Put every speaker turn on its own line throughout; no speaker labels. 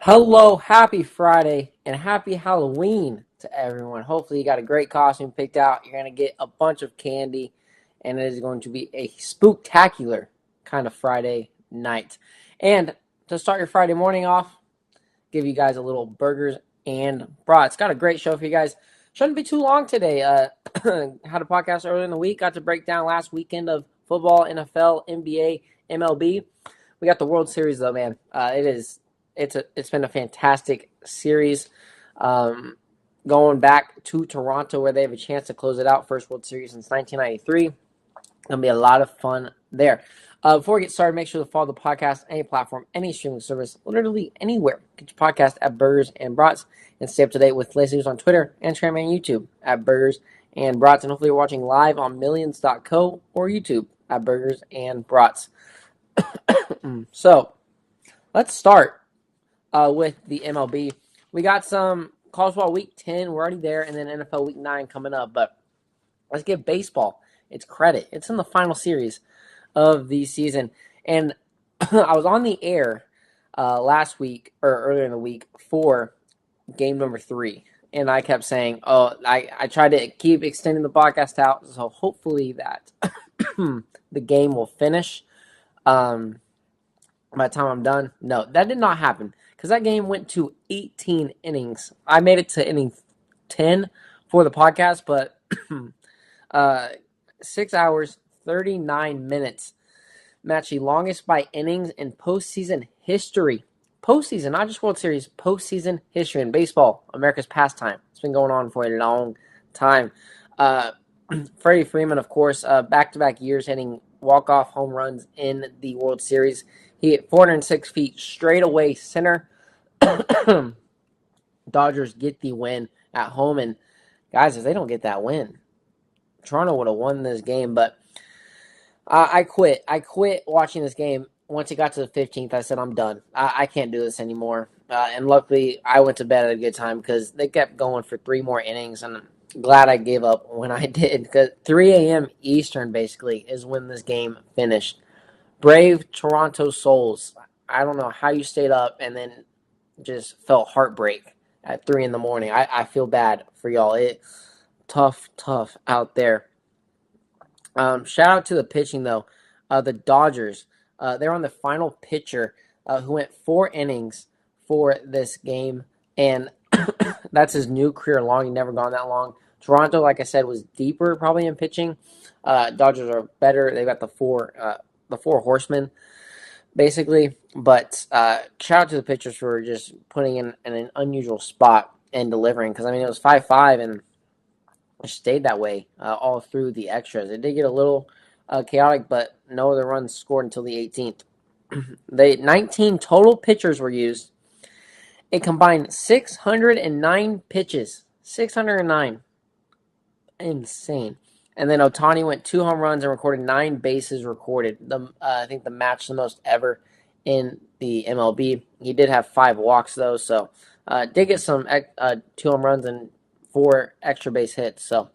Hello, happy Friday, and happy Halloween to everyone. Hopefully, you got a great costume picked out. You're going to get a bunch of candy, and it is going to be a spooktacular kind of Friday night. And to start your Friday morning off, give you guys a little burgers and brats. Got a great show for you guys. Shouldn't be too long today. Had a podcast earlier in the week. Got to break down last weekend of football, NFL, NBA, MLB. We got the World Series though, man. It's been a fantastic series. Going back to Toronto where they have a chance to close it out. First World Series since 1993. Gonna be a lot of fun there. Before we get started, make sure to follow the podcast, any platform, any streaming service, literally anywhere. Get your podcast at Burgers and Brats, and stay up to date with latest news on Twitter, Instagram, and YouTube at Burgers and Brats. And hopefully, you're watching live on Millions.co or YouTube at Burgers and Brats. So, let's start with the MLB. We got some college ball week 10. We're already there, and then NFL week 9 coming up. But let's give baseball its credit. It's in the final series of the season. And I was on the air last week or earlier in the week for game number 3. And I kept saying, I tried to keep extending the podcast out. So hopefully that the game will finish by the time I'm done. No, that did not happen because that game went to 18 innings. I made it to inning 10 for the podcast, but 6 hours, 39 minutes. Match the longest by innings in postseason history. Postseason, not just World Series, postseason history in baseball, America's pastime. It's been going on for a long time. Freddie Freeman, of course, back-to-back years hitting walk-off home runs in the World Series. He hit 406 feet straight away center. Dodgers get the win at home. And, guys, if they don't get that win, Toronto would have won this game. But I quit. I quit watching this game. Once it got to the 15th, I said, I'm done. I can't do this anymore. And luckily, I went to bed at a good time because they kept going for 3 more innings. And I'm glad I gave up when I did because 3 a.m. Eastern, basically, is when this game finished. Brave Toronto souls. I don't know how you stayed up and then just felt heartbreak at 3 in the morning. I feel bad for y'all. Tough out there. Shout out to the pitching, though. The Dodgers, they're on the final pitcher who went 4 innings for this game, and that's his new career long. He's never gone that long. Toronto, like I said, was deeper probably in pitching. Dodgers are better. They've got the four horsemen, basically. But shout out to the pitchers for just putting in an unusual spot and delivering, because, I mean, it was 5-5, and stayed that way all through the extras. It did get a little chaotic, but no other runs scored until the 18th. 19 total pitchers were used. It combined 609 pitches. 609. Insane. And then Ohtani went 2 home runs and recorded 9 bases recorded. I think the match the most ever in the MLB. He did have 5 walks, though, so did get some 2 home runs and 4 extra base hits. So,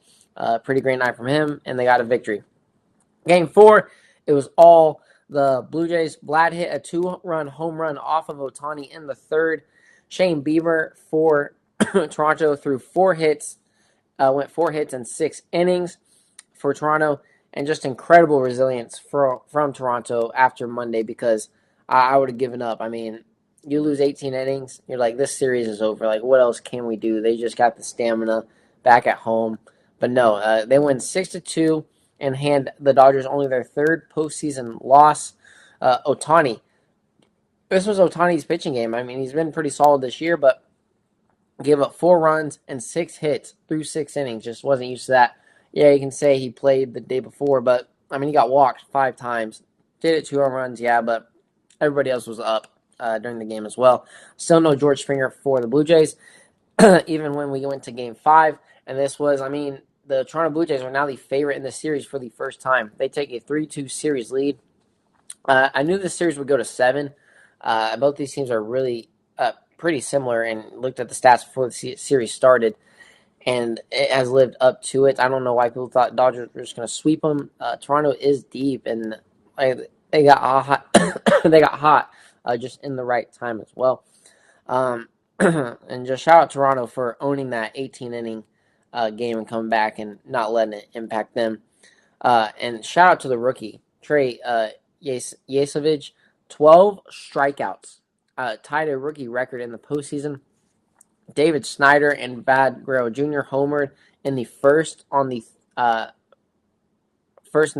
pretty great night from him, and they got a victory. Game 4, it was all the Blue Jays. Vlad hit a 2-run home run off of Ohtani in the 3rd. Shane Bieber for Toronto threw 4 hits, went 4 hits in 6 innings for Toronto, and just incredible resilience from Toronto after Monday, because I would have given up. I mean, you lose 18 innings, you're like, this series is over. Like, what else can we do? They just got the stamina back at home. But no, they win 6-2 and hand the Dodgers only their 3rd postseason loss. Ohtani. This was Ohtani's pitching game. I mean, he's been pretty solid this year, but gave up 4 runs and 6 hits through 6 innings. Just wasn't used to that. Yeah, you can say he played the day before, but, I mean, he got walked 5 times. Did it 2 home runs, yeah, but everybody else was up during the game as well. Still no George Springer for the Blue Jays, even when we went to Game 5. And this was, I mean, the Toronto Blue Jays are now the favorite in the series for the first time. They take a 3-2 series lead. I knew this series would go to 7. Both these teams are really pretty similar, and looked at the stats before the series started, and it has lived up to it. I don't know why people thought Dodgers were just going to sweep them. Toronto is deep, and they got hot. They got hot just in the right time as well. And just shout out Toronto for owning that 18 inning game and coming back and not letting it impact them. And shout out to the rookie, Trey Yasovich, 12 strikeouts, tied a rookie record in the postseason. David Snyder and Vad Guerrero Jr. homered in the first and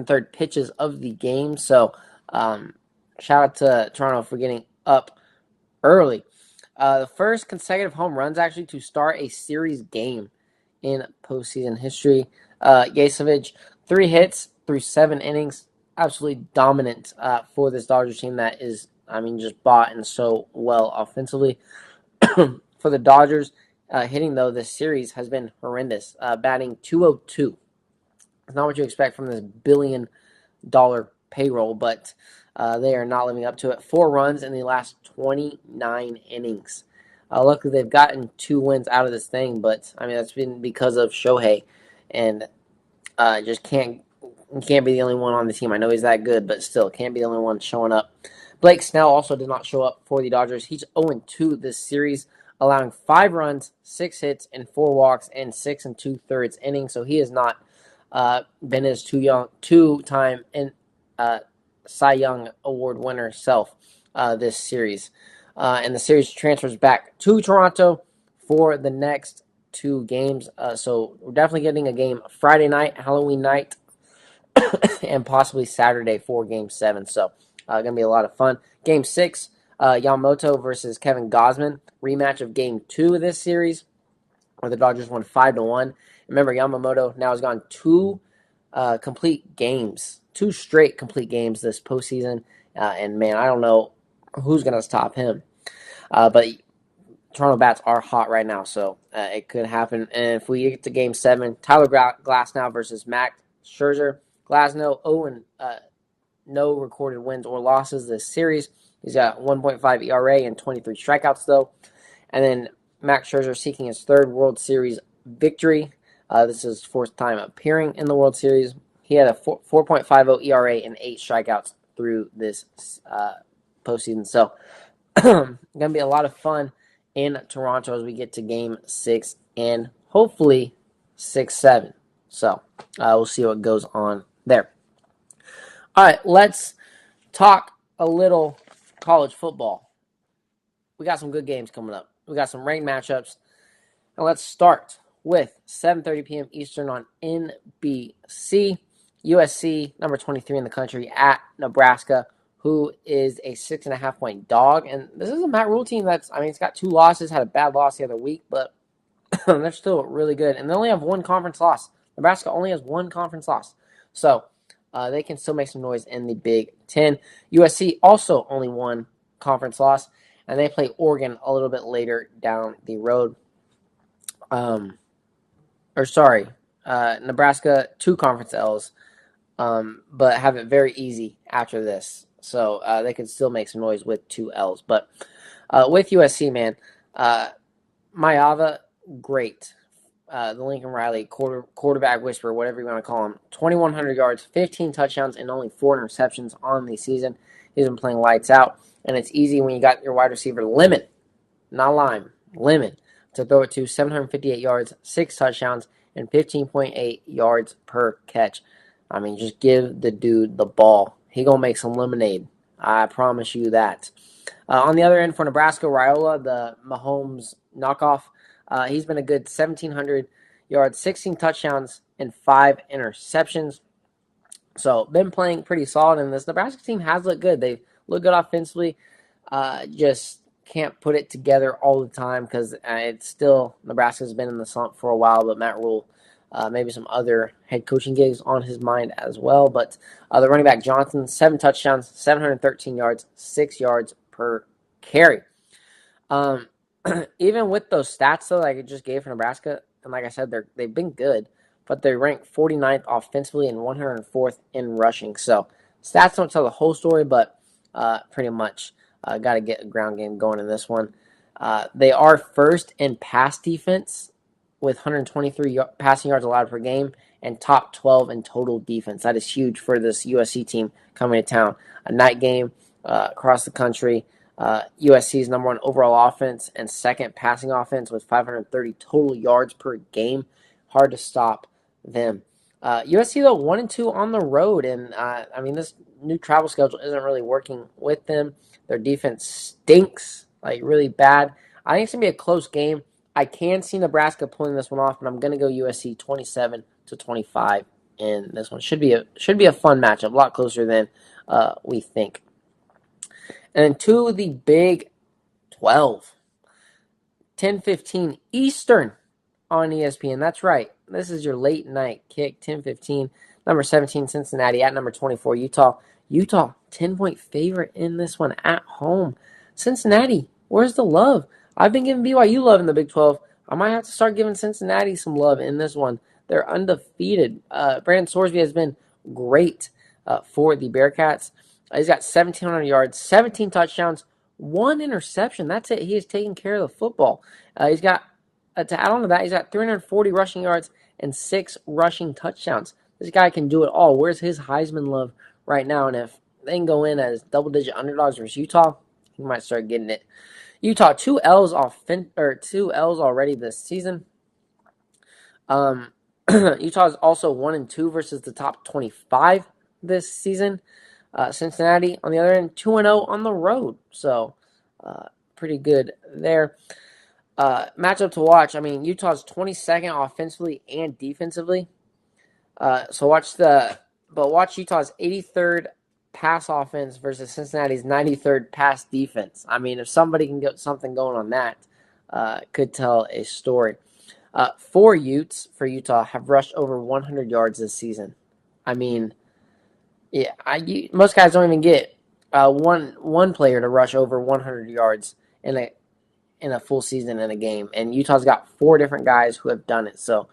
third pitches of the game. So shout out to Toronto for getting up early. The first consecutive home runs actually to start a series game in postseason history. Yasovich, 3 hits through 7 innings. Absolutely dominant for this Dodgers team that is, just bought and so well offensively. For the Dodgers, hitting, though, this series has been horrendous. Batting .202. It's not what you expect from this billion-dollar payroll, but they are not living up to it. 4 runs in the last 29 innings. Luckily, they've gotten 2 wins out of this thing, but that's been because of Shohei, and just can't be the only one on the team. I know he's that good, but still can't be the only one showing up. Blake Snell also did not show up for the Dodgers. He's 0-2 this series, allowing 5 runs, 6 hits, and 4 walks in 6 2/3 innings. So he has not been his two-time Cy Young Award winner self this series. And the series transfers back to Toronto for the next 2 games. So we're definitely getting a game Friday night, Halloween night, and possibly Saturday for Game 7. So going to be a lot of fun. Game 6, Yamamoto versus Kevin Gausman. Rematch of Game 2 of this series, where the Dodgers won 5-1. Remember, Yamamoto now has gone 2 complete games, 2 straight complete games this postseason. And, man, I don't know who's going to stop him. But Toronto Bats are hot right now, so it could happen. And if we get to Game 7, Tyler Glasnow versus Max Scherzer. Glasnow 0 no recorded wins or losses this series. He's got 1.5 ERA and 23 strikeouts, though. And then Max Scherzer seeking his 3rd World Series victory. This is his 4th time appearing in the World Series. He had a 4.50 ERA and 8 strikeouts through this postseason. So, going to be a lot of fun in Toronto as we get to Game 6 and hopefully 6-7. So, we'll see what goes on there. All right, let's talk a little college football. We got some good games coming up. We got some ranked matchups. And let's start with 7:30 p.m. Eastern on NBC. USC, number 23 in the country, at Nebraska, who is a 6.5-point dog. And this is a Matt Rule team that's, it's got 2 losses, had a bad loss the other week, but they're still really good. And they only have 1 conference loss. Nebraska only has 1 conference loss. So they can still make some noise in the Big Ten. USC also only 1 conference loss, and they play Oregon a little bit later down the road. Nebraska 2 conference L's, but have it very easy after this. So they can still make some noise with 2 L's. But with USC, man, Maeva, great. The Lincoln Riley quarterback whisperer, whatever you want to call him. 2,100 yards, 15 touchdowns, and only 4 interceptions on the season. He's been playing lights out, and it's easy when you got your wide receiver Lemon, not Lime, Lemon, to throw it to 758 yards, 6 touchdowns, and 15.8 yards per catch. Just give the dude the ball. He gonna make some lemonade. I promise you that. On the other end for Nebraska, Raiola, the Mahomes knockoff, he's been a good 1,700 yards, 16 touchdowns, and 5 interceptions. So, been playing pretty solid, and this Nebraska team has looked good. They look good offensively, just can't put it together all the time because it's still, Nebraska's been in the slump for a while, but Matt Rule, maybe some other head coaching gigs on his mind as well. But the running back Johnson, 7 touchdowns, 713 yards, 6 yards per carry. Even with those stats, though, like I just gave for Nebraska, and like I said, they've been good, but they rank 49th offensively and 104th in rushing. So stats don't tell the whole story, but pretty much got to get a ground game going in this one. They are first in pass defense with 123 passing yards allowed per game and top 12 in total defense. That is huge for this USC team coming to town. A night game across the country. USC's number one overall offense and second passing offense with 530 total yards per game. Hard to stop them. USC though 1-2 on the road, and this new travel schedule isn't really working with them. Their defense stinks, like really bad. I think it's gonna be a close game. I can see Nebraska pulling this one off, but I'm gonna go USC 27-25 in this one. Should be a fun matchup, a lot closer than we think. And then to the Big 12, 10:15 Eastern on ESPN. That's right. This is your late night kick, 10:15. Number 17, Cincinnati at number 24, Utah. Utah, 10-point favorite in this one at home. Cincinnati, where's the love? I've been giving BYU love in the Big 12. I might have to start giving Cincinnati some love in this one. They're undefeated. Brandon Sorsby has been great for the Bearcats. He's got 1,700 yards, 17 touchdowns, 1 interception. That's it. He is taking care of the football. He's got, to add on to that, he's got 340 rushing yards and 6 rushing touchdowns. This guy can do it all. Where's his Heisman love right now? And if they can go in as double-digit underdogs versus Utah, he might start getting it. Utah, 2 L's already this season. Utah is also 1-2 versus the top 25 this season. Cincinnati, on the other end, 2-0 on the road. So, pretty good there. Matchup to watch. Utah's 22nd offensively and defensively. So watch Utah's 83rd pass offense versus Cincinnati's 93rd pass defense. If somebody can get something going on that, could tell a story. 4 Utes for Utah have rushed over 100 yards this season. Most guys don't even get one player to rush over 100 yards in a full season in a game, and Utah's got 4 different guys who have done it. So,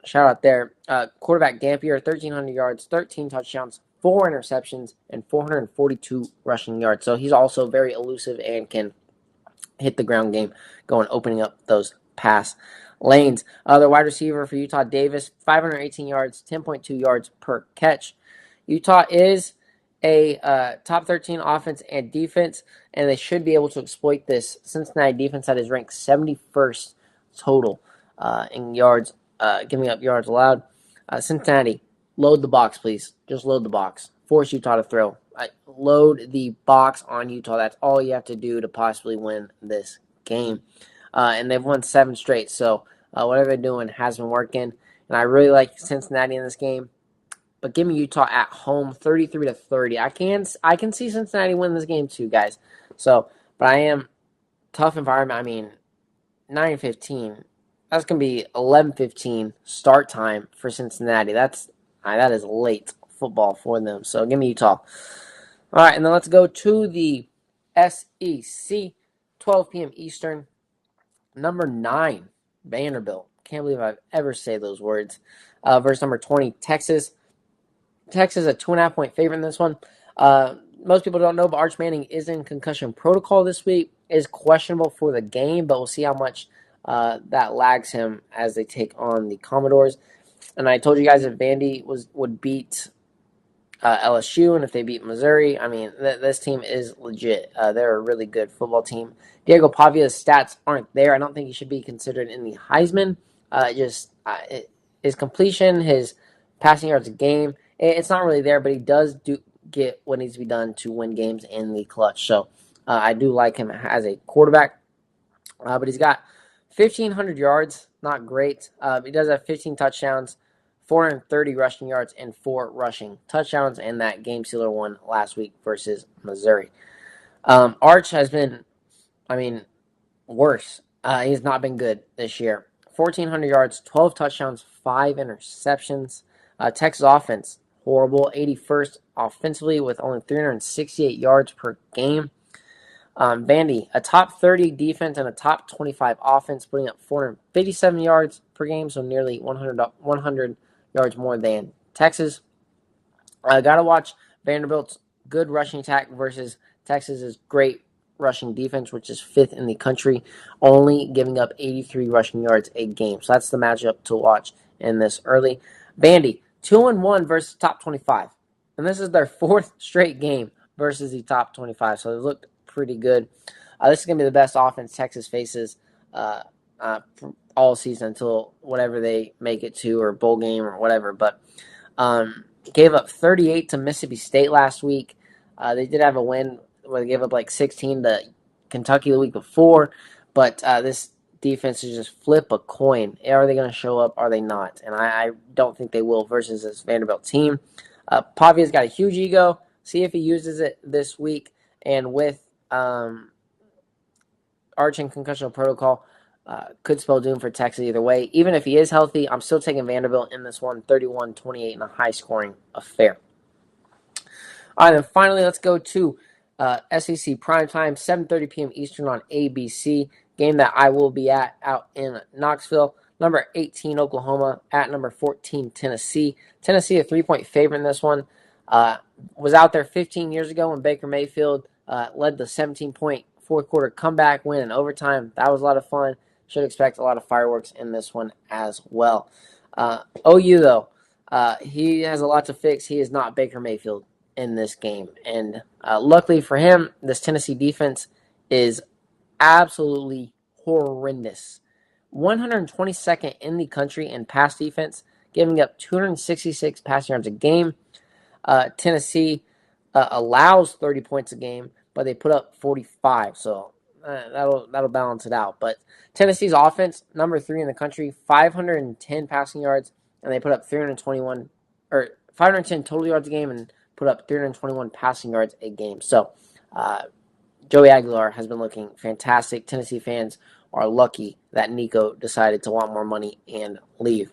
shout out there. Quarterback Dampier, 1,300 yards, 13 touchdowns, 4 interceptions, and 442 rushing yards. So he's also very elusive and can hit the ground game, opening up those pass lanes. The wide receiver for Utah, Davis, 518 yards, 10.2 yards per catch. Utah is a top 13 offense and defense, and they should be able to exploit this Cincinnati defense that is ranked 71st total in yards, giving up yards allowed. Cincinnati, load the box, please. Just load the box. Force Utah to throw. Load the box on Utah. That's all you have to do to possibly win this game. And they've won 7 straight, so whatever they're doing has been working. And I really like Cincinnati in this game. But give me Utah at home, 33-30. I can see Cincinnati win this game too, guys. So, but I am tough environment. 9-15. That's gonna be 11-15 start time for Cincinnati. That is late football for them. So give me Utah. All right, and then let's go to the SEC, 12 p.m. Eastern. Number 9, Vanderbilt. Can't believe I've ever said those words. Versus number 20, Texas. Texas a 2.5-point favorite in this one. Most people don't know, but Arch Manning is in concussion protocol this week. Is questionable for the game, but we'll see how much that lags him as they take on the Commodores. And I told you guys if Vandy would beat LSU, and if they beat Missouri, this team is legit. They're a really good football team. Diego Pavia's stats aren't there. I don't think he should be considered in the Heisman. His completion, his passing yards a game, it's not really there, but he does get what needs to be done to win games in the clutch. So I do like him as a quarterback. But he's got 1,500 yards, not great. He does have 15 touchdowns, 430 rushing yards, and 4 rushing touchdowns, and that game sealer one last week versus Missouri. Arch has been, worse. He's not been good this year. 1,400 yards, 12 touchdowns, 5 interceptions. Texas offense, horrible. 81st offensively with only 368 yards per game. Vandy, a top 30 defense and a top 25 offense, putting up 457 yards per game, so nearly 100 yards more than Texas. Gotta watch Vanderbilt's good rushing attack versus Texas's great rushing defense, which is 5th in the country, only giving up 83 rushing yards a game. So that's the matchup to watch in this early. Vandy, 2-1 versus top 25. And this is their 4th straight game versus the top 25. So they looked pretty good. This is going to be the best offense Texas faces all season until whatever they make it to, or bowl game or whatever. But gave up 38 to Mississippi State last week. They did have a win where they gave up like 16 to Kentucky the week before. But this defense is just flip a coin. Are they going to show up? Are they not? And I don't think they will versus this Vanderbilt team. Pavia's got a huge ego. See if he uses it this week. And with arch and concussional protocol, could spell doom for Texas either way. Even if he is healthy, I'm still taking Vanderbilt in this one, 31-28 in a high-scoring affair. All right, and finally, let's go to SEC primetime, 7:30 p.m. Eastern on ABC. Game that I will be at out in Knoxville. Number 18, Oklahoma, at number 14, Tennessee. Tennessee, a 3-point favorite in this one. Was out there 15 years ago when Baker Mayfield led the 17-point fourth-quarter comeback win in overtime. That was a lot of fun. Should expect a lot of fireworks in this one as well. OU, though, he has a lot to fix. He is not Baker Mayfield in this game. And luckily for him, this Tennessee defense is absolutely horrendous. 122nd in the country in pass defense, giving up 266 passing yards a game. Tennessee allows 30 points a game, but they put up 45, so that'll balance it out. But Tennessee's offense, number 3 in the country, 510 passing yards, and they put up 510 total yards a game and put up 321 passing yards a game. So Joey Aguilar has been looking fantastic. Tennessee fans are lucky that Nico decided to want more money and leave.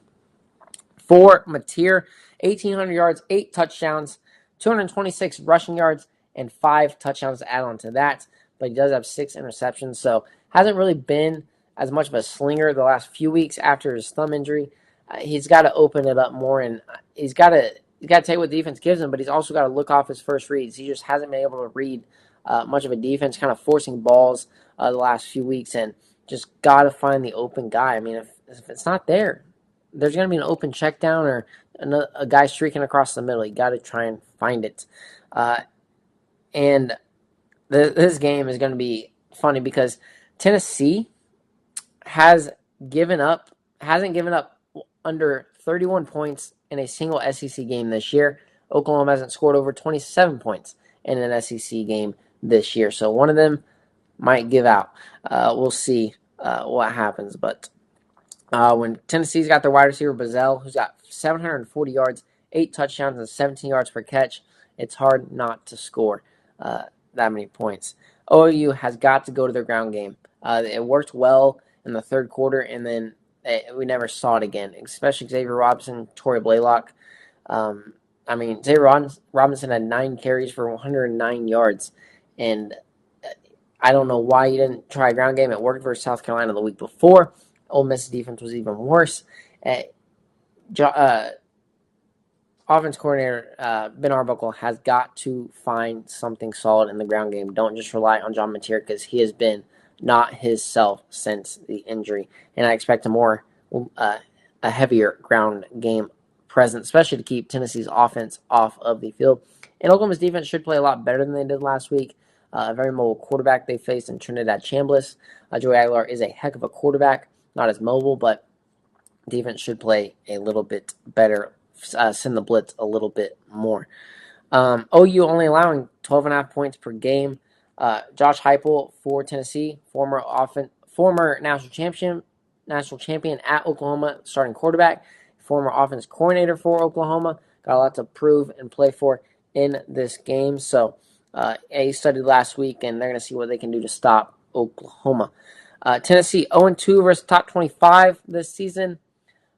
For Mateer, 1,800 yards, 8 touchdowns, 226 rushing yards, and 5 touchdowns to add on to that. But he does have 6 interceptions, so hasn't really been as much of a slinger the last few weeks after his thumb injury. He's got to open it up more, and he's got to take what the defense gives him, but he's also got to look off his first reads. He just hasn't been able to read much of a defense, kind of forcing balls the last few weeks, and just got to find the open guy. I mean, if it's not there, there's going to be an open check down or a guy streaking across the middle. You got to try and find it. And this game is going to be funny because Tennessee hasn't given up under 31 points in a single SEC game this year. Oklahoma hasn't scored over 27 points in an SEC game this year. So one of them might give out. We'll see what happens. But when Tennessee's got their wide receiver, Bazell, who's got 740 yards, 8 touchdowns, and 17 yards per catch, it's hard not to score that many points. OU has got to go to their ground game. It worked well in the third quarter, and then we never saw it again, especially Xavier Robinson, Torrey Blaylock. Xavier Robinson had 9 carries for 109 yards, and I don't know why he didn't try a ground game. It worked versus South Carolina the week before. Ole Miss's defense was even worse. Offense coordinator Ben Arbuckle has got to find something solid in the ground game. Don't just rely on John Mateer because he has been not his self since the injury. And I expect a heavier ground game present, especially to keep Tennessee's offense off of the field. And Oklahoma's defense should play a lot better than they did last week. A very mobile quarterback they faced in Trinidad Chambliss. Joey Aguilar is a heck of a quarterback, not as mobile, but defense should play a little bit better, send the blitz a little bit more. OU only allowing 12.5 points per game. Josh Heupel for Tennessee, former national champion at Oklahoma, starting quarterback, former offense coordinator for Oklahoma. Got a lot to prove and play for in this game. So he studied last week, and they're going to see what they can do to stop Oklahoma. Tennessee 0-2 versus top 25 this season.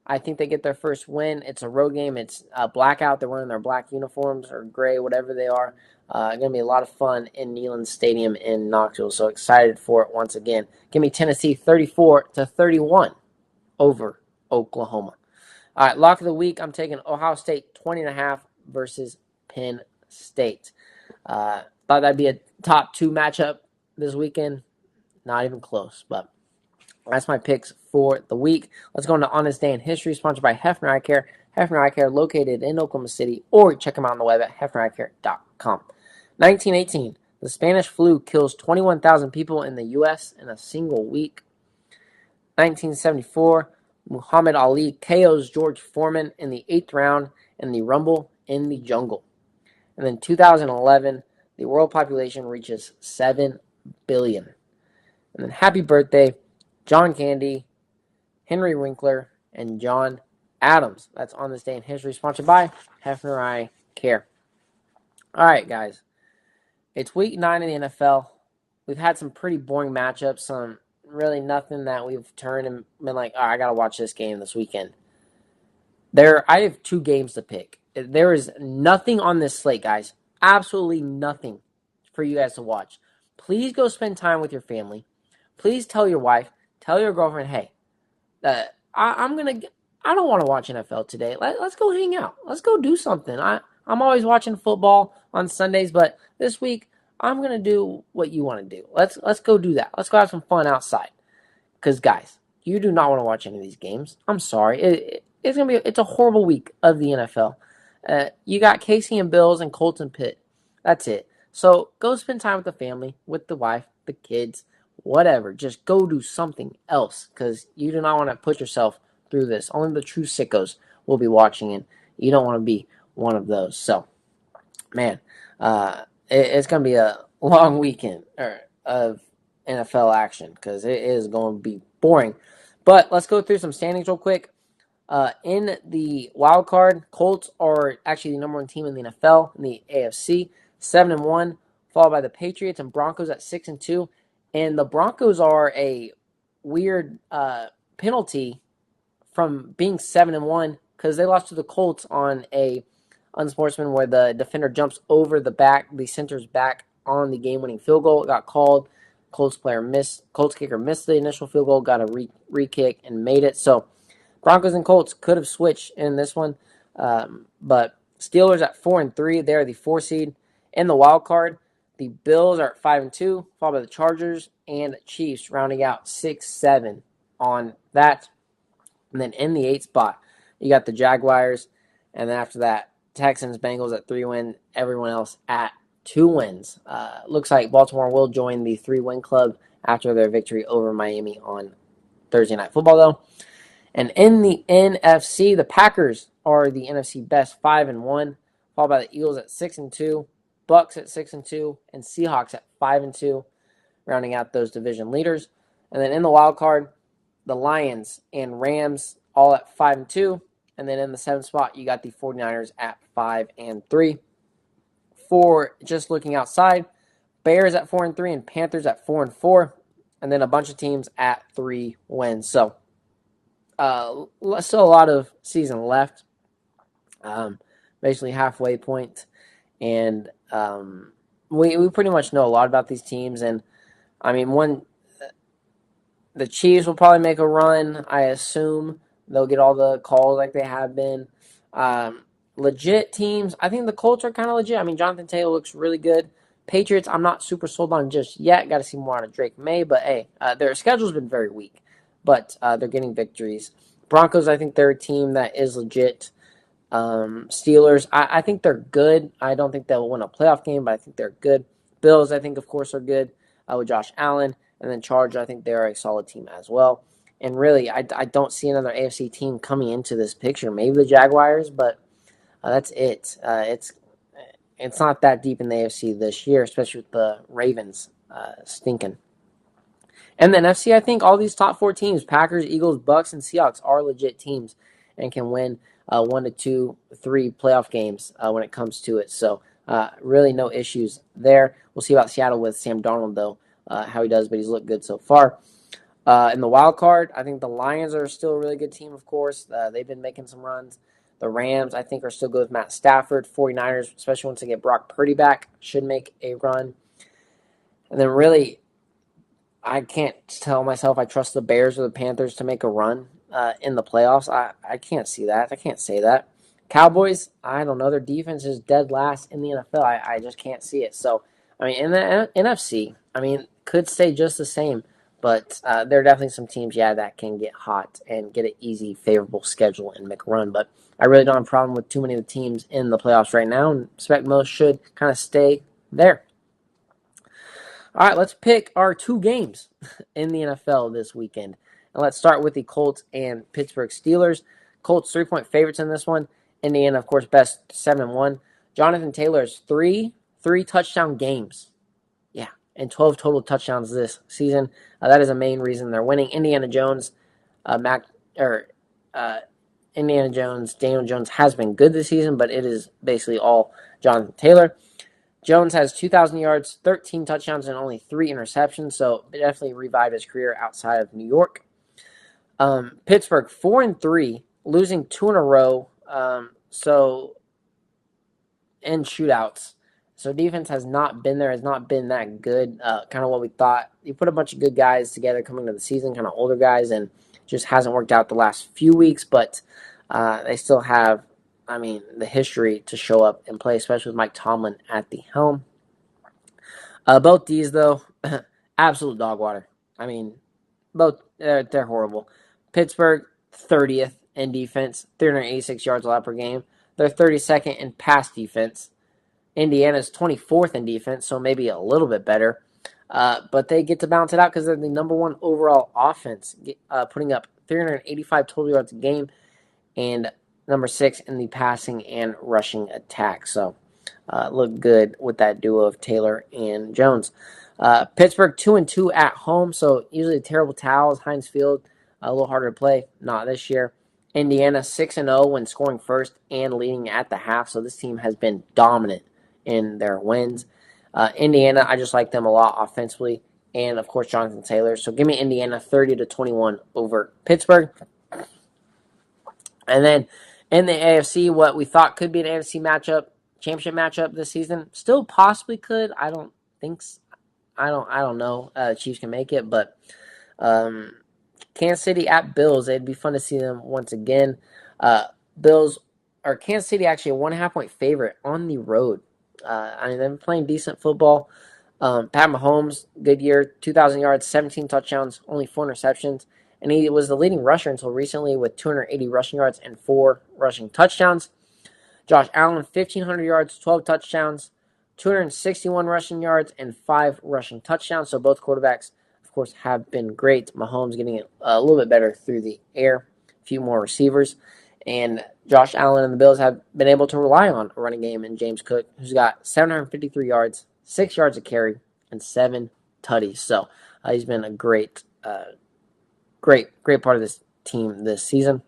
I think they get their first win. It's a road game. It's a blackout. They're wearing their black uniforms or gray, whatever they are. Going to be a lot of fun in Neyland Stadium in Knoxville. So excited for it once again. Give me Tennessee 34-31 over Oklahoma. All right, lock of the week. I'm taking Ohio State 20.5 versus Penn State. Thought that'd be a top 2 matchup this weekend. Not even close, but that's my picks for the week. Let's go into Honest Day in History, sponsored by Hefner Eye Care. Hefner Eye Care, located in Oklahoma City, or check them out on the web at hefnereyecare.com. 1918, The Spanish flu kills 21,000 people in the U.S. in a single week. 1974, Muhammad Ali KOs George Foreman in the 8th round in the Rumble in the Jungle. And then 2011, the world population reaches 7 billion. And then happy birthday, John Candy, Henry Winkler, and John Adams. That's on this day in history, sponsored by Hefner Eye Care. All right, guys. It's week 9 in the NFL. We've had some pretty boring matchups, some really nothing that we've turned and been like, I got to watch this game this weekend. I have 2 games to pick. There is nothing on this slate, guys. Absolutely nothing for you guys to watch. Please go spend time with your family. Please tell your wife, tell your girlfriend, hey, I don't want to watch NFL today. Let's go hang out. Let's go do something. I'm always watching football on Sundays, but this week I'm gonna do what you want to do. Let's go do that. Let's go have some fun outside. Because guys, you do not want to watch any of these games. I'm sorry. It's a horrible week of the NFL. You got Casey and Bills and Colts and Pitt. That's it. So go spend time with the family, with the wife, the kids, whatever. Just go do something else because you do not want to put yourself through this. Only the true sickos will be watching, and you don't want to be one of those. So, man, it's going to be a long weekend of NFL action because it is going to be boring. But let's go through some standings real quick. In the wild card, Colts are actually the number 1 team in the NFL in the AFC, 7-1, followed by the Patriots and Broncos at 6-2. And the Broncos are a weird penalty from being 7-1 because they lost to the Colts on a unsportsman where the defender jumps over the center's back on the game-winning field goal. It got called. Colts kicker missed the initial field goal, got a re-kick and made it. So Broncos and Colts could have switched in this one, but Steelers at 4-3. They're the 4 seed. In the wild card, the Bills are at 5-2, followed by the Chargers and Chiefs, rounding out 6-7 on that. And then in the 8th spot, you got the Jaguars, and then after that, Texans, Bengals at 3 wins. Everyone else at 2 wins. Looks like Baltimore will join the 3-win club after their victory over Miami on Thursday Night Football, though. And in the NFC, the Packers are the NFC best, 5-1, followed by the Eagles at 6-2, Bucks at 6-2, and Seahawks at 5-2, rounding out those division leaders. And then in the wild card, the Lions and Rams all at 5-2. And then in the 7th spot, you got the 49ers at 5-3. For just looking outside, Bears at 4-3 and Panthers at 4-4. And then a bunch of teams at 3 wins. So still a lot of season left, basically halfway point, and we pretty much know a lot about these teams. And I mean, the Chiefs will probably make a run. I assume they'll get all the calls like they have been. Legit teams, I think the Colts are kind of legit. I mean, Jonathan Taylor looks really good. Patriots, I'm not super sold on just yet. Got to see more out of Drake May, but hey, their schedule's been very weak. But they're getting victories. Broncos, I think they're a team that is legit. Steelers, I think they're good. I don't think they'll win a playoff game, but I think they're good. Bills, I think, of course, are good with Josh Allen. And then Chargers, I think they're a solid team as well. And really, I don't see another AFC team coming into this picture. Maybe the Jaguars, but that's it. It's not that deep in the AFC this year, especially with the Ravens stinking. And the NFC, I think all these top 4 teams, Packers, Eagles, Bucks, and Seahawks, are legit teams and can win 1 to 2, 3 playoff games when it comes to it. So really no issues there. We'll see about Seattle with Sam Darnold, though, how he does, but he's looked good so far. In the wild card, I think the Lions are still a really good team, of course. They've been making some runs. The Rams, I think, are still good with Matt Stafford. 49ers, especially once they get Brock Purdy back, should make a run. And then really, I can't tell myself I trust the Bears or the Panthers to make a run in the playoffs. I can't see that. I can't say that. Cowboys, I don't know. Their defense is dead last in the NFL. I just can't see it. So, I mean, in the NFC, I mean, could stay just the same. But there are definitely some teams, that can get hot and get an easy, favorable schedule and make a run. But I really don't have a problem with too many of the teams in the playoffs right now, and expect most should kind of stay there. All right, let's pick our two games in the NFL this weekend. And let's start with the Colts and Pittsburgh Steelers. Colts 3-point favorites in this one. Indiana, of course, best 7-1. Jonathan Taylor's three touchdown games. Yeah, and 12 total touchdowns this season. That is a main reason they're winning. Indiana Jones, Daniel Jones has been good this season, but it is basically all Jonathan Taylor. Jones has 2,000 yards, 13 touchdowns, and only 3 interceptions, so it definitely revived his career outside of New York. Pittsburgh 4-3, losing 2 in a row. In shootouts. So defense has not been there, has not been that good. Kind of what we thought. You put a bunch of good guys together coming to the season, kind of older guys, and just hasn't worked out the last few weeks. But they still have, the history to show up and play, especially with Mike Tomlin at the helm. Both these, though, absolute dog water. Both they're horrible. Pittsburgh, 30th in defense, 386 yards allowed per game. They're 32nd in pass defense. Indiana's 24th in defense, so maybe a little bit better. But they get to balance it out because they're the number 1 overall offense, putting up 385 total yards a game, and number 6 in the passing and rushing attack. So look good with that duo of Taylor and Jones. Pittsburgh 2-2 at home, so usually terrible towels. Heinz Field, a little harder to play. Not this year. Indiana 6-0 when scoring first and leading at the half, so this team has been dominant in their wins. Indiana, I just like them a lot offensively, and of course Jonathan Taylor. So give me Indiana 30-21 over Pittsburgh. And then in the AFC, what we thought could be an AFC championship matchup this season, still possibly could. I don't think. I don't know. Chiefs can make it, but Kansas City at Bills. It'd be fun to see them once again. Kansas City actually a 1.5 point favorite on the road. They've been playing decent football. Pat Mahomes, good year, 2,000 yards, 17 touchdowns, only 4 interceptions. And he was the leading rusher until recently with 280 rushing yards and 4 rushing touchdowns. Josh Allen, 1,500 yards, 12 touchdowns, 261 rushing yards, and 5 rushing touchdowns. So both quarterbacks, of course, have been great. Mahomes getting it a little bit better through the air, a few more receivers. And Josh Allen and the Bills have been able to rely on a running game in James Cook, who's got 753 yards, 6 yards a carry, and 7 tutties. So he's been a great part of this team this season.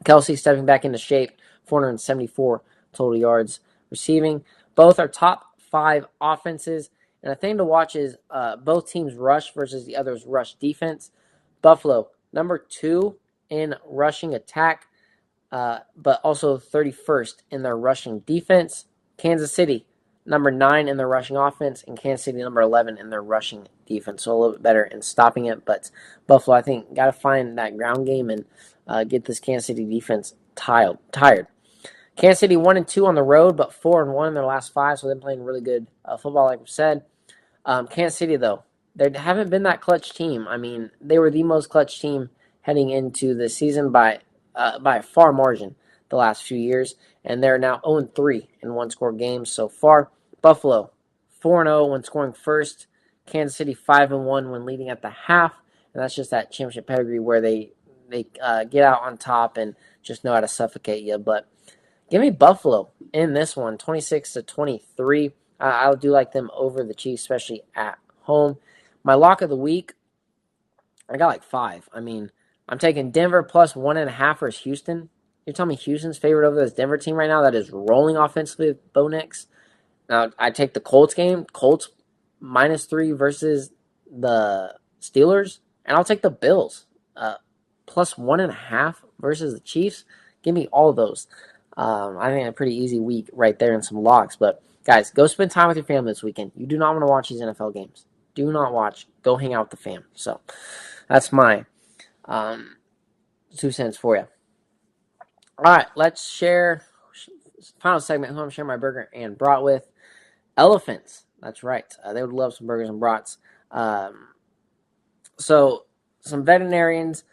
Kelsey stepping back into shape, 474 total yards receiving. Both are top 5 offenses. And the thing to watch is both teams rush versus the other's rush defense. Buffalo, number 2 in rushing attack, but also 31st in their rushing defense. Kansas City, number 9 in their rushing offense, and Kansas City, number 11 in their rushing defense. So a little bit better in stopping it. But Buffalo, I think, got to find that ground game and get this Kansas City defense tired. Kansas City 1-2 on the road, but 4-1 in their last 5, so they're playing really good football, like we said. Kansas City, though, they haven't been that clutch team. They were the most clutch team heading into the season by a far margin the last few years, and they're now 0-3 in one-score games so far. Buffalo 4-0 when scoring first. Kansas City 5-1 when leading at the half, and that's just that championship pedigree where they get out on top and just know how to suffocate you. But give me Buffalo in this one, 26-23. I do like them over the Chiefs, especially at home. My lock of the week, I got like 5. I'm taking Denver plus 1.5 versus Houston. You're telling me Houston's favored over this Denver team right now that is rolling offensively with Bo Nix? Now, I take the Colts game, Colts -3 versus the Steelers, and I'll take the Bills plus 1.5 versus the Chiefs. Give me all of those. I think a pretty easy week right there and some locks. But, guys, go spend time with your family this weekend. You do not want to watch these NFL games. Do not watch. Go hang out with the fam. So, that's my 2 cents for you. All right, let's share. Final segment, who I'm sharing my burger and brat with. Elephants. That's right. They would love some burgers and brats. So some veterinarians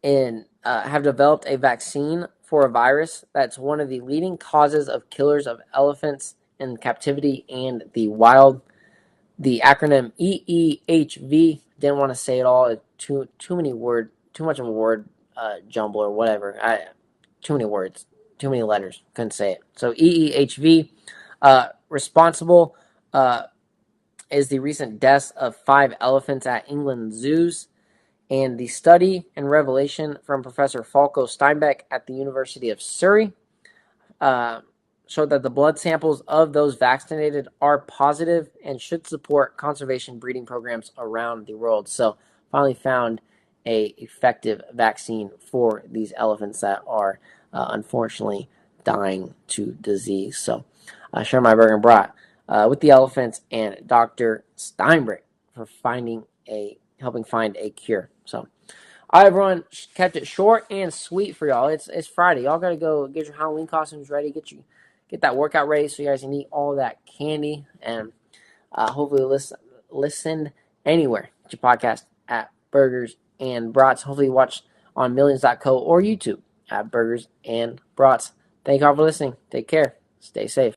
have developed a vaccine for a virus that's one of the leading causes of killers of elephants in captivity and the wild. the acronym EEHV. Didn't want to say it all. Too much of a word jumble or whatever. Too many words, too many letters. Couldn't say it. So EEHV, responsible is the recent deaths of 5 elephants at England zoos, and the study and revelation from Professor Falco Steinbeck at the University of Surrey uh, showed that the blood samples of those vaccinated are positive and should support conservation breeding programs around the world. So finally found a effective vaccine for these elephants that are unfortunately dying to disease. So share my burger and brat with the elephants and Dr. Steinbeck for helping find a cure. So all right, everyone, kept it short and sweet for y'all. It's Friday. Y'all gotta go get your Halloween costumes ready. Get that workout ready so you guys can eat all that candy and hopefully listen anywhere. Get your podcast at Burgers and Brats. Hopefully watch on Millions.co or YouTube at Burgers and Brats. Thank y'all for listening. Take care. Stay safe.